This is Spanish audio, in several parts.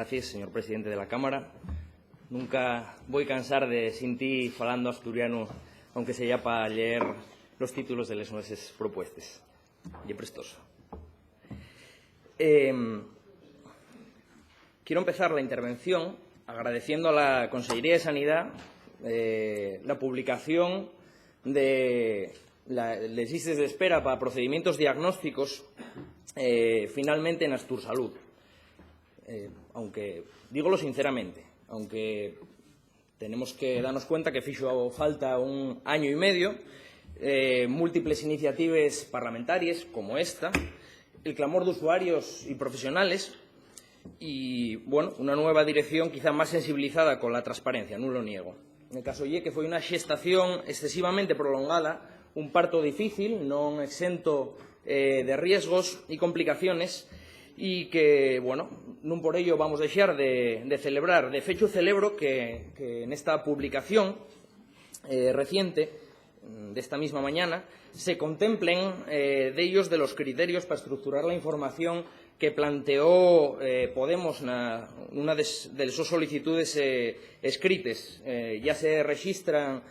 Gracias, señor presidente de la Cámara. Nunca voy a cansar de sentir falando asturiano, aunque sea para leer los títulos de las nuestras propuestas. Y prestoso. Quiero empezar la intervención agradeciendo a la Consellería de Sanidad la publicación de las listas de espera para procedimientos diagnósticos finalmente en Astursalud. Aunque, dígolo sinceramente, aunque tenemos que darnos cuenta que fixo falta un año y medio, múltiples iniciativas parlamentarias como esta, el clamor de usuarios y profesionales y, bueno, una nueva dirección quizá más sensibilizada con la transparencia, no lo niego. En el caso que fue una xestación excesivamente prolongada, un parto difícil, non exento de riesgos y complicaciones, y que, bueno, non por ello vamos a deixar de celebrar. De fecho, celebro que en esta publicación reciente, de esta misma mañana, se contemplen de ellos de los criterios para estructurar la información que planteó Podemos en una de sus solicitudes escritas. Ya se registran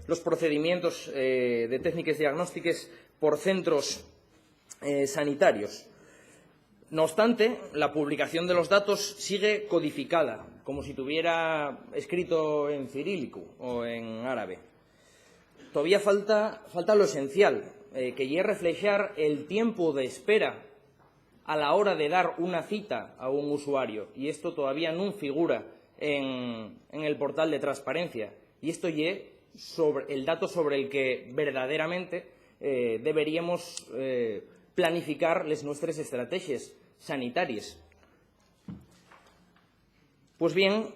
los procedimientos de técnicas diagnósticas por centros sanitarios. No obstante, la publicación de los datos sigue codificada, como si tuviera escrito en cirílico o en árabe. Todavía falta lo esencial, que es reflejar el tiempo de espera a la hora de dar una cita a un usuario. Y esto todavía no figura en el portal de transparencia. Y esto es el dato sobre el que verdaderamente deberíamos planificar las nuestras estrategias sanitarias. Pues bien,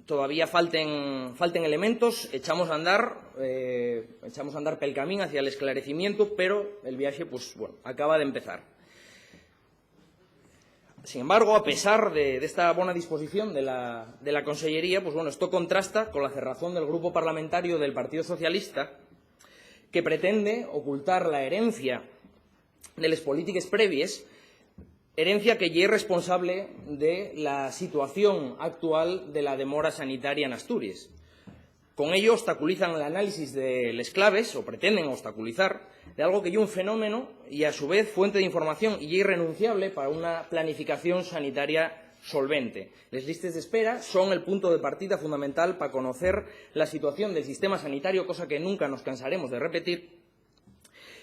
todavía falten elementos, echamos a andar pel camino hacia el esclarecimiento, pero el viaje, pues bueno, acaba de empezar. Sin embargo, a pesar de esta buena disposición de la Consellería, pues bueno, esto contrasta con la cerrazón del Grupo Parlamentario del Partido Socialista, que pretende ocultar la herencia de las políticas previas, herencia que ya es responsable de la situación actual de la demora sanitaria en Asturias. Con ello obstaculizan el análisis de las claves, o pretenden obstaculizar, de algo que es un fenómeno y a su vez fuente de información y irrenunciable para una planificación sanitaria solvente. Las listas de espera son el punto de partida fundamental para conocer la situación del sistema sanitario, cosa que nunca nos cansaremos de repetir,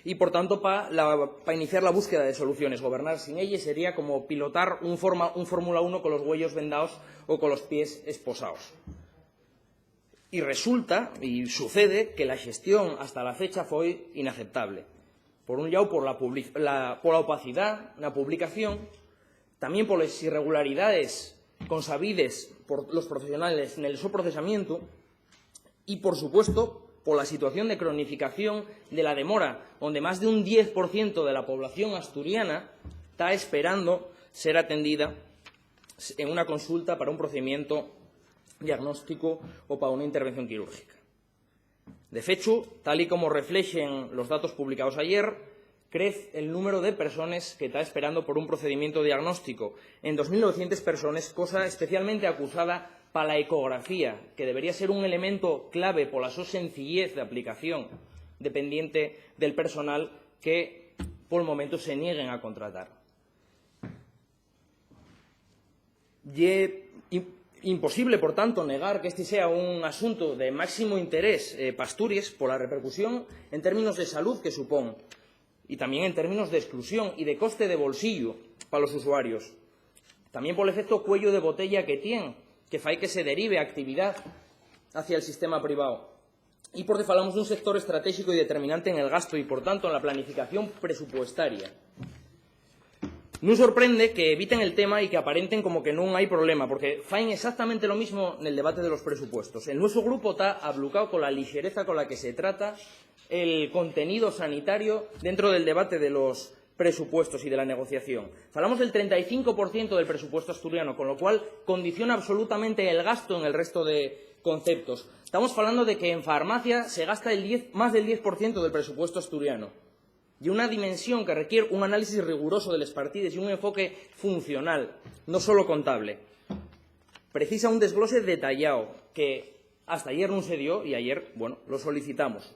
y, por tanto, para iniciar la búsqueda de soluciones. Gobernar sin ellas sería como pilotar un Fórmula 1 con los huellos vendados o con los pies esposados. Y resulta, y sucede, que la gestión hasta la fecha fue inaceptable. Por un lado, por la opacidad na publicación, también por las irregularidades consabidas por los profesionales en el su procesamiento y, por supuesto, por la situación de cronificación de la demora, donde más de un 10% de la población asturiana está esperando ser atendida en una consulta para un procedimiento diagnóstico o para una intervención quirúrgica. De hecho, tal y como reflejan los datos publicados ayer, crece el número de personas que está esperando por un procedimiento diagnóstico en 2.900 personas, cosa especialmente acusada para la ecografía, que debería ser un elemento clave por la sencillez de aplicación dependiente del personal que por el momento se nieguen a contratar. Imposible, por tanto, negar que este sea un asunto de máximo interés para Asturias por la repercusión en términos de salud que supone y también en términos de exclusión y de coste de bolsillo para los usuarios. También por el efecto cuello de botella que tiene, que fai que se derive actividad hacia el sistema privado. Y porque falamos de un sector estratégico y determinante en el gasto y, por tanto, en la planificación presupuestaria. No sorprende que eviten el tema y que aparenten como que no hay problema, porque faen exactamente lo mismo en el debate de los presupuestos. El nuestro grupo está ablucado con la ligereza con la que se trata el contenido sanitario dentro del debate de los presupuestos y de la negociación. Falamos del 35% del presupuesto asturiano, con lo cual condiciona absolutamente el gasto en el resto de conceptos. Estamos hablando de que en farmacia se gasta más del 10% del presupuesto asturiano. y una dimensión que requiere un análisis riguroso de las partidas y un enfoque funcional, no solo contable. Precisa un desglose detallado que hasta ayer no se dio y ayer, bueno, lo solicitamos.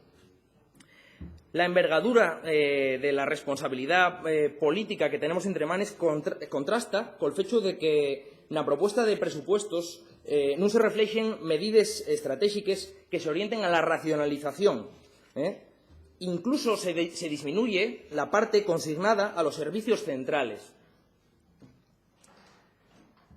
La envergadura de la responsabilidad política que tenemos entre manos contrasta con el hecho de que na proposta de presupuestos non se reflexen medidas estratégicas que se orienten a la racionalización. Incluso se disminuye la parte consignada a los servicios centrales.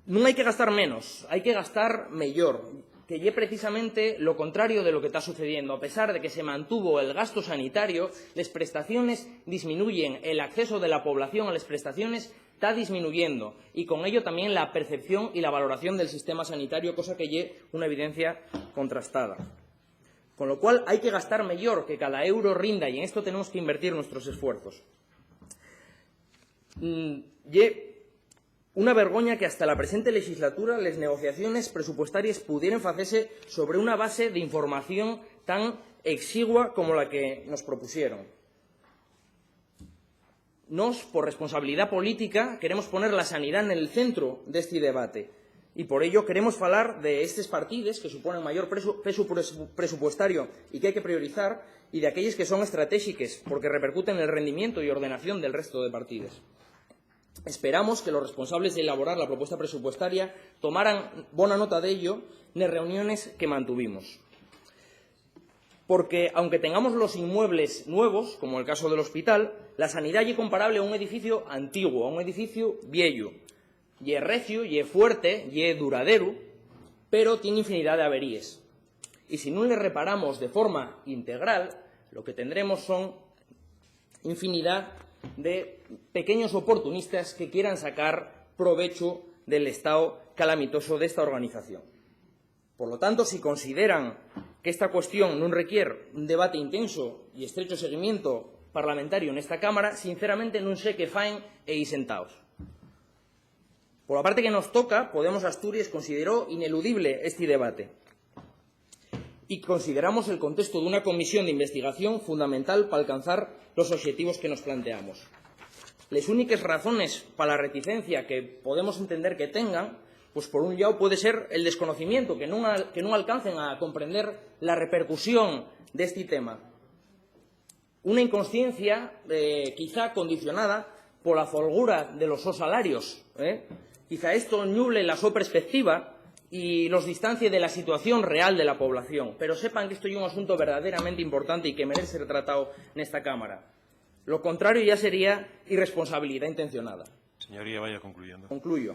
Non hai que gastar menos, hai que gastar mellor, que lle precisamente lo contrario de lo que está sucediendo. A pesar de que se mantuvo el gasto sanitario, las prestaciones disminuyen, el acceso de la población a las prestaciones está disminuyendo y con ello también la percepción y la valoración del sistema sanitario, cosa que lle una evidencia contrastada. Con lo cual hay que gastar mejor, que cada euro rinda, y en esto tenemos que invertir nuestros esfuerzos. Una vergoña que hasta la presente legislatura las negociaciones presupuestarias pudieran hacerse sobre una base de información tan exigua como la que nos propusieron. Nos, por responsabilidad política, queremos poner la sanidad en el centro de este debate y por ello queremos hablar de estas partidas que suponen mayor peso presupuestario y que hay que priorizar y de aquellas que son estratégicas porque repercuten en el rendimiento y ordenación del resto de partidas. Esperamos que los responsables de elaborar la propuesta presupuestaria tomaran buena nota de ello en las reuniones que mantuvimos. Porque, aunque tengamos los inmuebles nuevos, como el caso del hospital, la sanidad es comparable a un edificio antiguo, a un edificio viejo. Y es recio, y es fuerte, y es duradero, pero tiene infinidad de averías. Y si no le reparamos de forma integral, lo que tendremos son infinidad de pequeños oportunistas que quieran sacar provecho del estado calamitoso de esta organización. Por lo tanto, si consideran que esta cuestión no requiere un debate intenso y estrecho seguimiento parlamentario en esta Cámara, sinceramente no sé qué faen e ir sentados. Por la parte que nos toca, Podemos Asturias consideró ineludible este debate y consideramos el contexto de una comisión de investigación fundamental para alcanzar los objetivos que nos planteamos. Las únicas razones para la reticencia que podemos entender que tengan, pues por un lado puede ser el desconocimiento, que no alcancen a comprender la repercusión de este tema. Una inconsciencia quizá condicionada por la folgura de los salarios. Quizá esto nuble la su perspectiva y los distancie de la situación real de la población. Pero sepan que esto es un asunto verdaderamente importante y que merece ser tratado en esta Cámara. Lo contrario ya sería irresponsabilidad intencionada. Señoría, vaya concluyendo. Concluyo.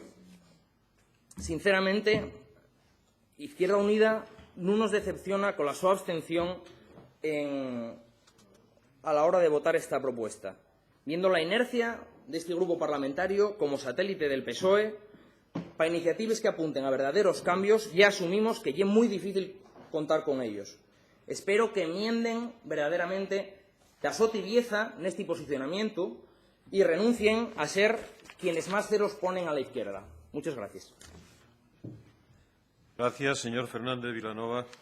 Sinceramente, Izquierda Unida no nos decepciona con la su abstención a la hora de votar esta propuesta. Viendo la inercia de este grupo parlamentario como satélite del PSOE, para iniciativas que apunten a verdaderos cambios, ya asumimos que ya es muy difícil contar con ellos. Espero que enmienden verdaderamente la su tibieza en este posicionamiento y renuncien a ser quienes más ceros ponen a la izquierda. Muchas gracias. Gracias, señor Fernández Vilanova.